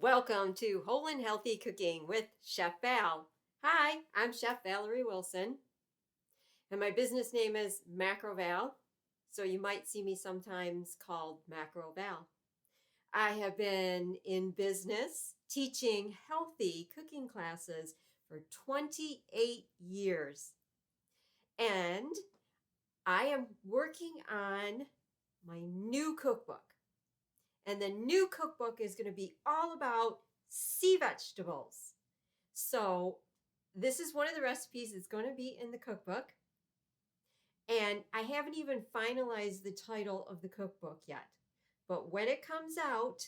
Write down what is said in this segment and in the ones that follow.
Welcome to Whole and Healthy Cooking with Chef Val. Hi, I'm Chef Valerie Wilson, and my business name is Macro Val, so you might see me sometimes called Macro Val. I have been in business teaching healthy cooking classes for 28 years, and I am working on my new cookbook. And the new cookbook is going to be all about sea vegetables. So this is one of the recipes that's going to be in the cookbook. And I haven't even finalized the title of the cookbook yet. But when it comes out,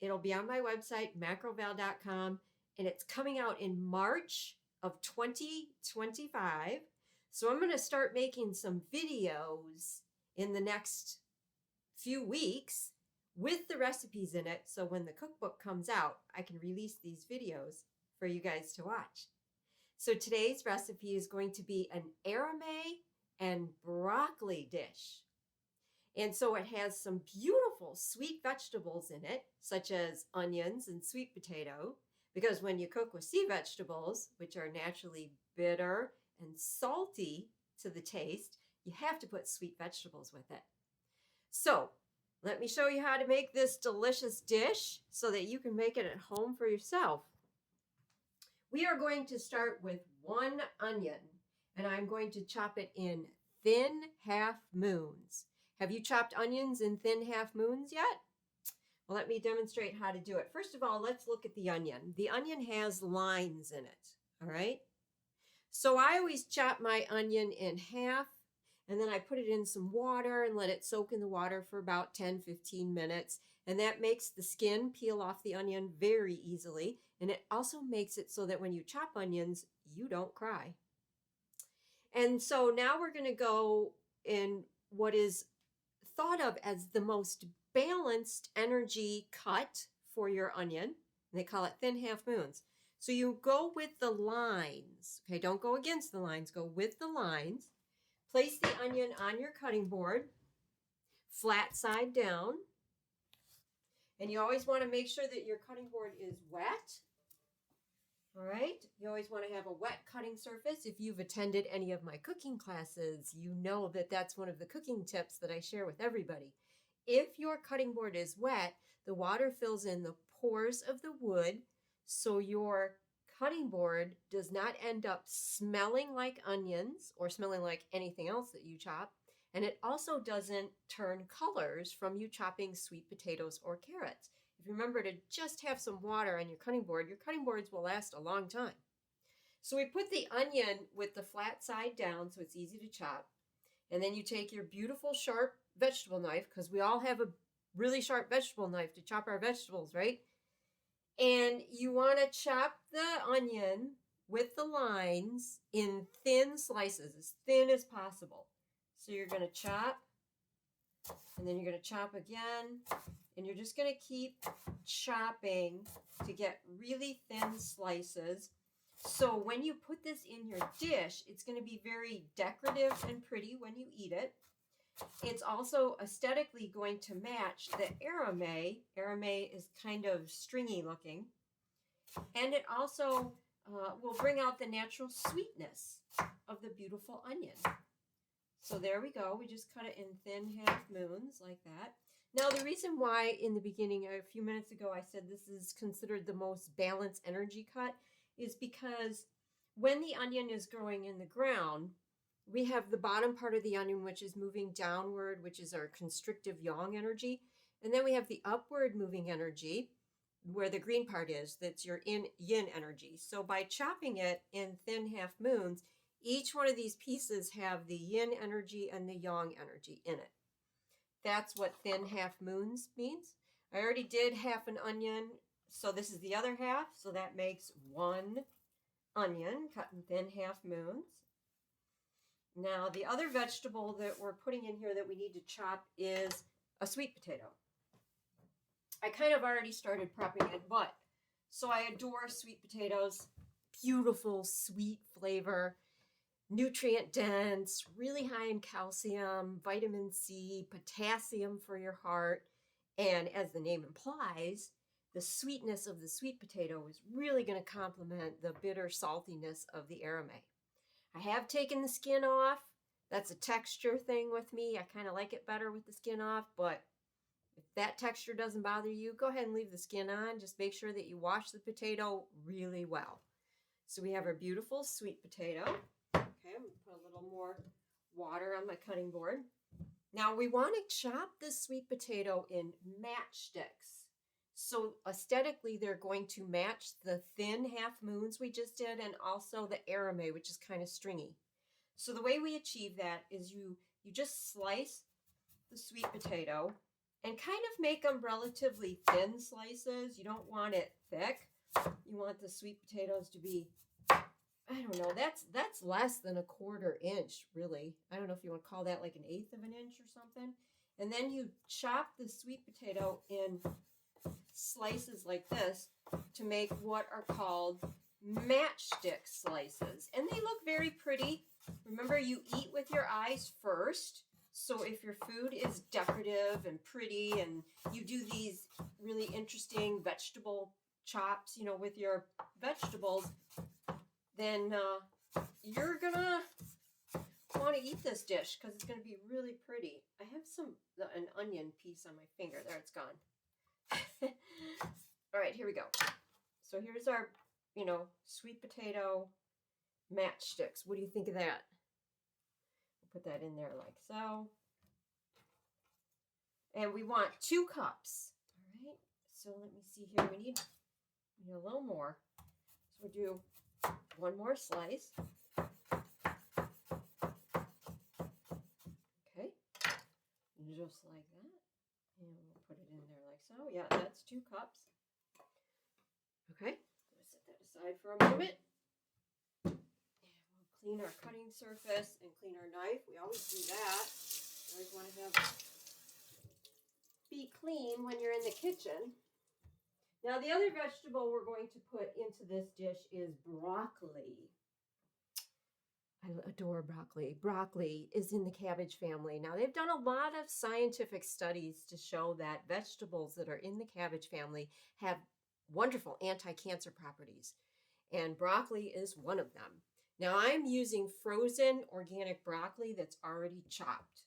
it'll be on my website, macroval.com, and it's coming out in March of 2025. So I'm going to start making some videos in the next few weeks with the recipes in it, so when the cookbook comes out, I can release these videos for you guys to watch. So today's recipe is going to be an arame and broccoli dish. And so it has some beautiful sweet vegetables in it, such as onions and sweet potato, because when you cook with sea vegetables, which are naturally bitter and salty to the taste, you have to put sweet vegetables with it. So let me show you how to make this delicious dish so that you can make it at home for yourself. We are going to start with 1 onion, and I'm going to chop it in thin half moons. Have you chopped onions in thin half moons yet? Well, let me demonstrate how to do it. First of all, let's look at the onion. The onion has lines in it, all right? So I always chop my onion in half, and then I put it in some water and let it soak in the water for about 10-15 minutes. And that makes the skin peel off the onion very easily. And it also makes it so that when you chop onions, you don't cry. And so now we're going to go in what is thought of as the most balanced energy cut for your onion. And they call it thin half moons. So you go with the lines. Okay, don't go against the lines. Go with the lines. Place the onion on your cutting board, flat side down. And you always want to make sure that your cutting board is wet. All right, you always want to have a wet cutting surface. If you've attended any of my cooking classes, you know that that's one of the cooking tips that I share with everybody. If your cutting board is wet, the water fills in the pores of the wood, so your cutting board does not end up smelling like onions or smelling like anything else that you chop. And it also doesn't turn colors from you chopping sweet potatoes or carrots. If you remember to just have some water on your cutting boards will last a long time. So we put the onion with the flat side down so it's easy to chop. And then you take your beautiful sharp vegetable knife, because we all have a really sharp vegetable knife to chop our vegetables, right? And you want to chop the onion with the lines in thin slices, as thin as possible. So you're going to chop, and then you're going to chop again, and you're just going to keep chopping to get really thin slices. So when you put this in your dish, it's going to be very decorative and pretty when you eat it. It's also aesthetically going to match the arame. Arame is kind of stringy looking. And it also will bring out the natural sweetness of the beautiful onion. So there we go. We just cut it in thin half moons like that. Now, the reason why in the beginning, a few minutes ago, I said this is considered the most balanced energy cut is because when the onion is growing in the ground, we have the bottom part of the onion, which is moving downward, which is our constrictive yang energy. And then we have the upward moving energy, where the green part is, that's your yin energy. So by chopping it in thin half moons, each one of these pieces have the yin energy and the yang energy in it. That's what thin half moons means. I already did half an onion, so this is the other half. So that makes 1 onion cut in thin half moons. Now, the other vegetable that we're putting in here that we need to chop is a sweet potato. I kind of already started prepping it, but so I adore sweet potatoes. Beautiful, sweet flavor, nutrient dense, really high in calcium, vitamin C, potassium for your heart. And as the name implies, the sweetness of the sweet potato is really going to complement the bitter saltiness of the arame. I have taken the skin off. That's a texture thing with me. I kind of like it better with the skin off, but if that texture doesn't bother you, go ahead and leave the skin on. Just make sure that you wash the potato really well. So we have our beautiful sweet potato. Okay, I'm going to put a little more water on my cutting board. Now we want to chop this sweet potato in matchsticks. So aesthetically, they're going to match the thin half moons we just did and also the arame, which is kind of stringy. So the way we achieve that is you just slice the sweet potato and kind of make them relatively thin slices. You don't want it thick. You want the sweet potatoes to be, I don't know, that's less than a 1/4 inch, really. I don't know if you want to call that like 1/8 of an inch or something. And then you chop the sweet potato in slices like this to make what are called matchstick slices. And they look very pretty. Remember, you eat with your eyes first. So if your food is decorative and pretty and you do these really interesting vegetable chops, you know, with your vegetables, then you're gonna want to eat this dish because it's gonna be really pretty. I have an onion piece on my finger. There, it's gone. All right, here we go. So here's our, sweet potato matchsticks. What do you think of that? We'll put that in there like so. And we want 2 cups. All right, so let me see here. We need a little more. So we'll do 1 more slice. Okay, just like that. And we'll put it in there like so. Yeah, that's 2 cups. Okay, let's set that aside for a moment. And we'll clean our cutting surface and clean our knife. We always do that. You always want to be clean when you're in the kitchen. Now, the other vegetable we're going to put into this dish is broccoli. I adore broccoli. Broccoli is in the cabbage family. Now, they've done a lot of scientific studies to show that vegetables that are in the cabbage family have wonderful anti-cancer properties, and broccoli is one of them. Now, I'm using frozen organic broccoli that's already chopped.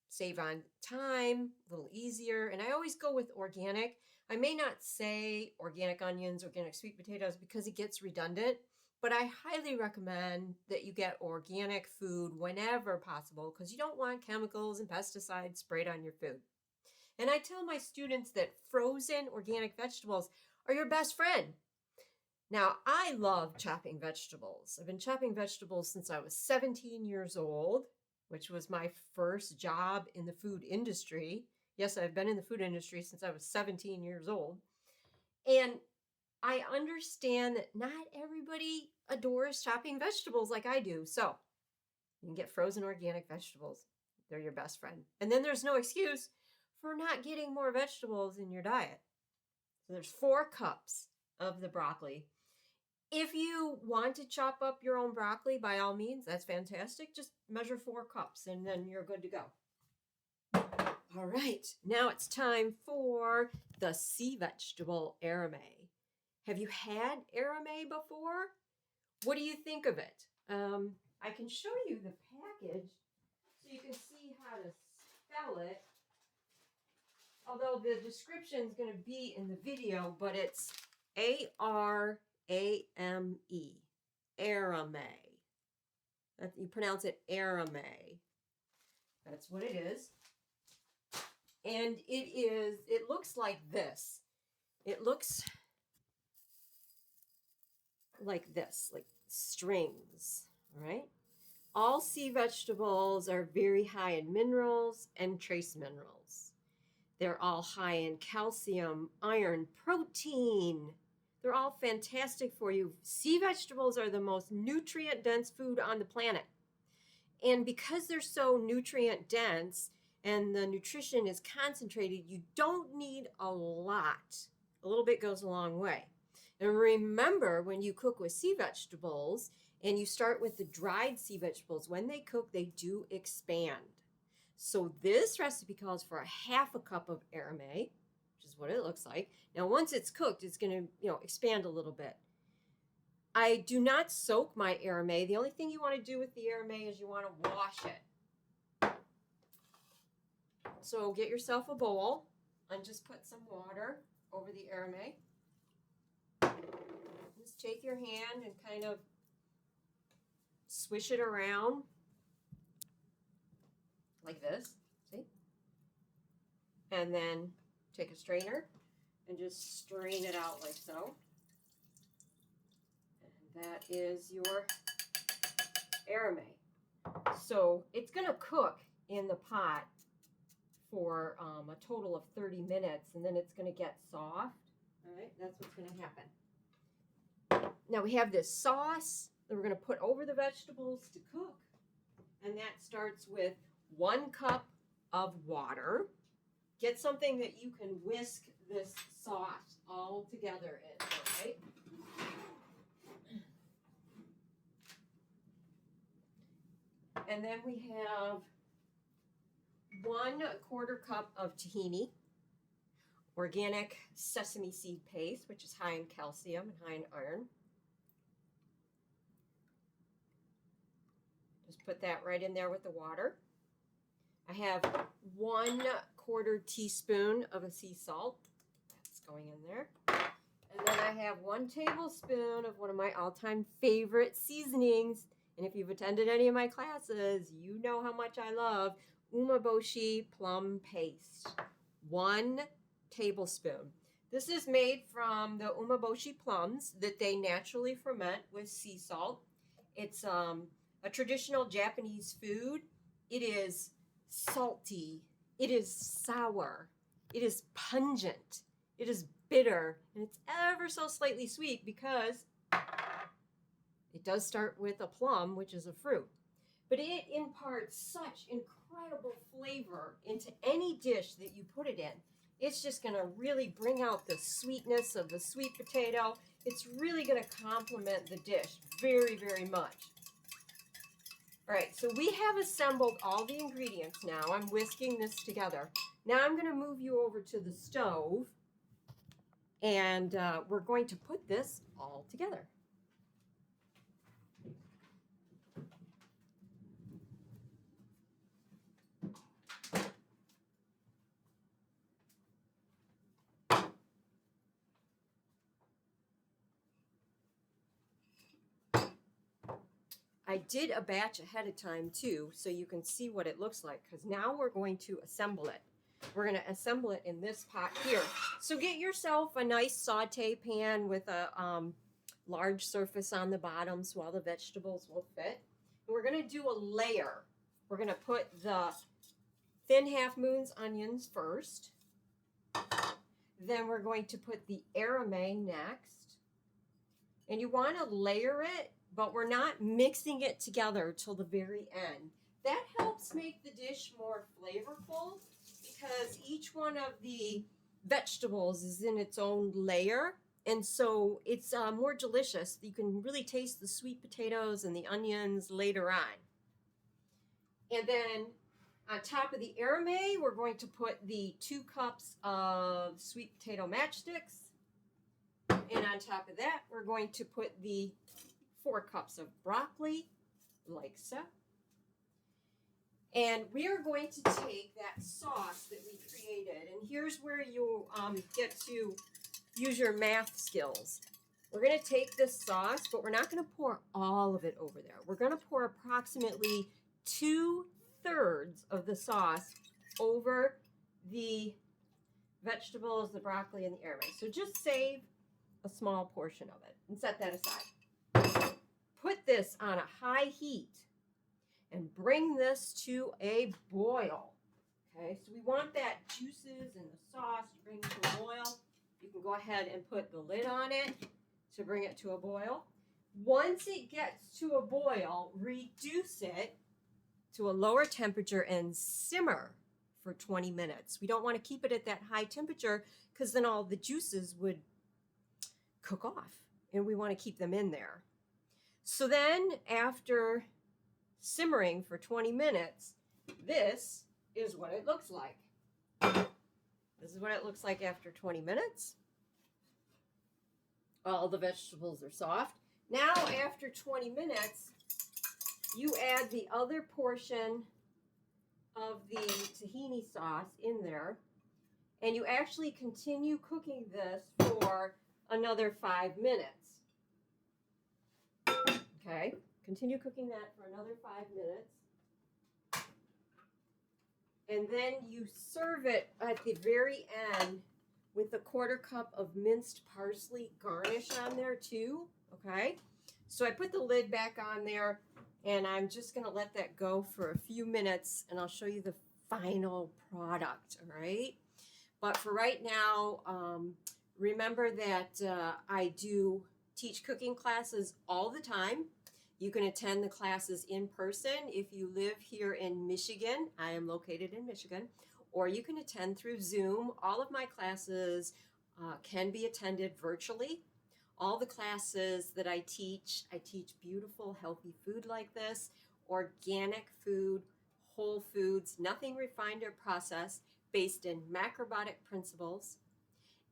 Save on time, a little easier, and I always go with organic. I may not say organic onions, organic sweet potatoes because it gets redundant, but I highly recommend that you get organic food whenever possible because you don't want chemicals and pesticides sprayed on your food. And I tell my students that frozen organic vegetables are your best friend. Now, I love chopping vegetables. I've been chopping vegetables since I was 17 years old, which was my first job in the food industry. Yes, I've been in the food industry since I was 17 years old. And I understand that not everybody adores chopping vegetables like I do. So you can get frozen organic vegetables. They're your best friend. And then there's no excuse for not getting more vegetables in your diet. So there's 4 cups of the broccoli. If you want to chop up your own broccoli, by all means, that's fantastic. Just measure 4 cups and then you're good to go. All right, now it's time for the sea vegetable arame. Have you had arame before? What do you think of it? I can show you the package so you can see how to spell it. Although the description is going to be in the video, but it's Arame, Arame. You pronounce it Arame. That's what it is. And it looks like this. It looks like this, like strings, all right? All sea vegetables are very high in minerals and trace minerals. They're all high in calcium, iron, protein. They're all fantastic for you. Sea vegetables are the most nutrient-dense food on the planet. And because they're so nutrient-dense and the nutrition is concentrated, you don't need a lot. A little bit goes a long way. And remember, when you cook with sea vegetables, and you start with the dried sea vegetables, when they cook, they do expand. So this recipe calls for a 1/2 cup of arame, which is is what it looks like. Now, once it's cooked, it's going to, expand a little bit. I do not soak my arame. The only thing you want to do with the arame is you want to wash it. So get yourself a bowl and just put some water over the arame. Just take your hand and kind of swish it around like this, see? And then take a strainer and just strain it out like so. And that is your arame. So it's going to cook in the pot for a total of 30 minutes, and then it's going to get soft. All right, that's what's going to happen. Now we have this sauce that we're going to put over the vegetables to cook, and that starts with 1 cup of water. Get something that you can whisk this sauce all together in, all right? And then we have 1/4 cup of tahini, organic sesame seed paste, which is high in calcium and high in iron. Just put that right in there with the water. I have 1/4 teaspoon of a sea salt. That's going in there. And then I have 1 tablespoon of one of my all-time favorite seasonings. And if you've attended any of my classes, you know how much I love umeboshi plum paste. 1 tablespoon. This is made from the umeboshi plums that they naturally ferment with sea salt. It's a traditional Japanese food. It is salty. It is sour. It is pungent. It is bitter. And it's ever so slightly sweet because it does start with a plum, which is a fruit. But it imparts such incredible flavor into any dish that you put it in. It's just going to really bring out the sweetness of the sweet potato. It's really going to complement the dish very, very much. All right, so we have assembled all the ingredients now. I'm whisking this together. Now I'm going to move you over to the stove, and we're going to put this all together. I did a batch ahead of time too, so you can see what it looks like, because now we're going to assemble it. We're going to assemble it in this pot here. So get yourself a nice saute pan with a large surface on the bottom so all the vegetables will fit. And we're going to do a layer. We're going to put the thin half moons onions first. Then we're going to put the arame next. And you want to layer it, but we're not mixing it together till the very end. That helps make the dish more flavorful because each one of the vegetables is in its own layer, and so it's more delicious. You can really taste the sweet potatoes and the onions later on. And then on top of the arame, we're going to put the 2 cups of sweet potato matchsticks. And on top of that, we're going to put the 4 cups of broccoli, like so. And we are going to take that sauce that we created, and here's where you get to use your math skills. We're going to take this sauce, but we're not going to pour all of it over there. We're going to pour approximately 2/3 of the sauce over the vegetables, the broccoli, and the arame. So just save a small portion of it and set that aside. Put this on a high heat and bring this to a boil. Okay, so we want that juices and the sauce to bring to a boil. You can go ahead and put the lid on it to bring it to a boil. Once it gets to a boil, reduce it to a lower temperature and simmer for 20 minutes. We don't want to keep it at that high temperature because then all the juices would cook off, and we want to keep them in there. So then after simmering for 20 minutes, this is what it looks like. This is what it looks like after 20 minutes. All the vegetables are soft. Now, after 20 minutes, you add the other portion of the tahini sauce in there, and you actually continue cooking this for another 5 minutes. Okay, continue cooking that for another 5 minutes. And then you serve it at the very end with a 1/4 cup of minced parsley garnish on there too, okay? So I put the lid back on there, and I'm just gonna let that go for a few minutes, and I'll show you the final product, all right? But for right now, remember that I do teach cooking classes all the time. You can attend the classes in person if you live here in Michigan. I am located in Michigan. Or you can attend through Zoom. All of my classes can be attended virtually. All the classes that I teach beautiful, healthy food like this, organic food, whole foods, nothing refined or processed, based in macrobiotic principles.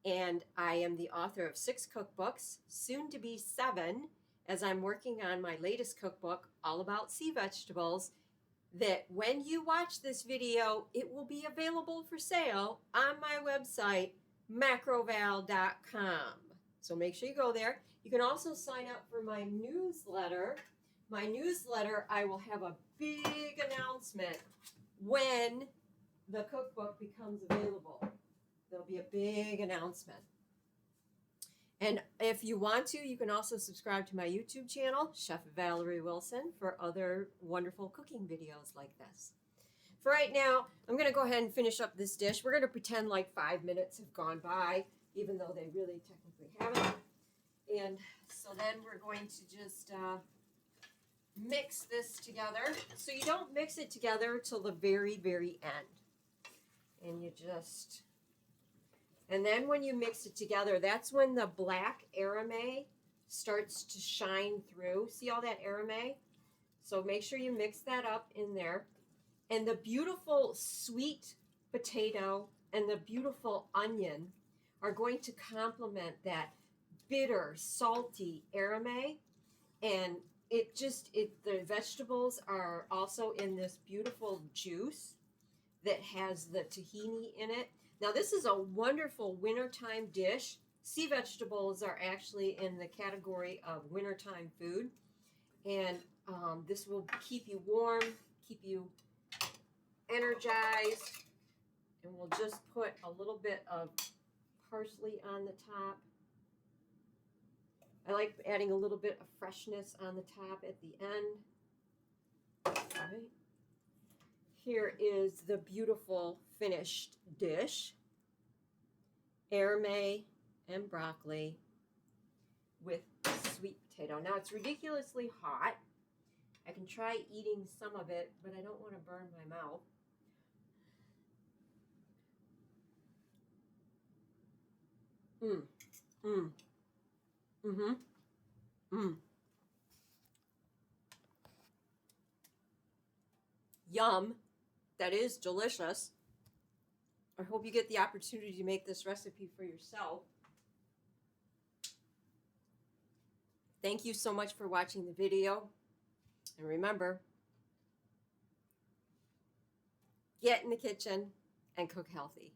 And I am the author of 6 cookbooks, soon to be 7, as I'm working on my latest cookbook, all about sea vegetables, that when you watch this video, it will be available for sale on my website, macroval.com. So make sure you go there. You can also sign up for my newsletter. My newsletter, I will have a big announcement when the cookbook becomes available. There'll be a big announcement. And if you want to, you can also subscribe to my YouTube channel, Chef Valerie Wilson, for other wonderful cooking videos like this. For right now, I'm going to go ahead and finish up this dish. We're going to pretend like 5 minutes have gone by, even though they really technically haven't. And so then we're going to just mix this together. So you don't mix it together till the very, very end. And you just... And then when you mix it together, that's when the black arame starts to shine through. See all that arame? So make sure you mix that up in there. And the beautiful sweet potato and the beautiful onion are going to complement that bitter, salty arame. And the vegetables are also in this beautiful juice that has the tahini in it. Now, this is a wonderful wintertime dish. Sea vegetables are actually in the category of wintertime food. And this will keep you warm, keep you energized. And we'll just put a little bit of parsley on the top. I like adding a little bit of freshness on the top at the end. All right. Here is the beautiful finished dish. Arame and broccoli with sweet potato. Now it's ridiculously hot. I can try eating some of it, but I don't want to burn my mouth. Yum. That is delicious. I hope you get the opportunity to make this recipe for yourself. Thank you so much for watching the video. And remember, get in the kitchen and cook healthy.